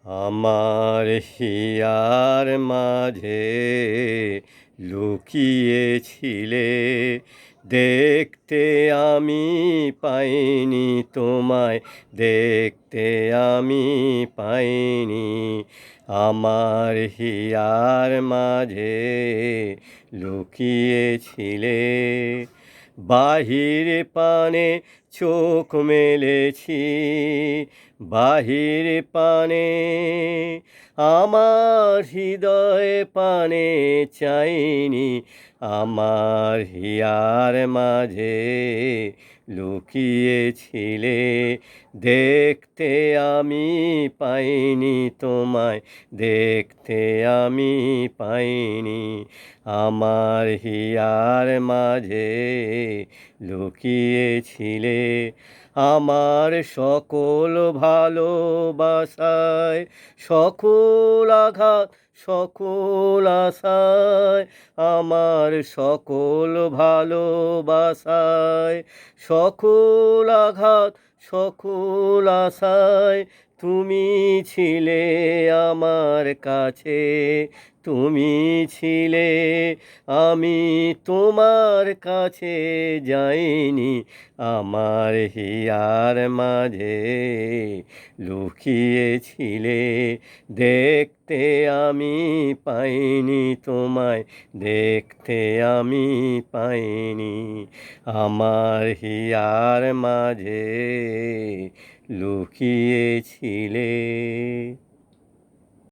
আমার হিয়ার মাঝে লুকিয়েছিলে, দেখতে আমি পাইনি তোমায়, দেখতে আমি পাইনি। আমার হিয়ার মাঝে লুকিয়েছিলে, বাহির পানে চোখ মেলেছি, বাহির পানে আমার হৃদয় পানে চাইনি। আমার হিয়ার মাঝে লুকিয়েছিলে, দেখতে আমি পাইনি তোমায়, দেখতে আমি পাইনি। আমার হিয়ার মাঝে লুকিয়েছিলে, আমার সকল ভালোবাসায়, সকল আঘাত, সকল আশায়, আমার সকল ভালোবাসায়, সকল আঘাত, সকল আশায় তুমি ছিলে আমার কাছে, তুমি ছিলে, আমি তোমার কাছে যাইনি। আমার হিয়ার মাঝে লুকিয়েছিলে, দেখতে আমি পাইনি তোমায়, দেখতে আমি পাইনি। আমার হিয়ার মাঝে লুকিয়েছিলে।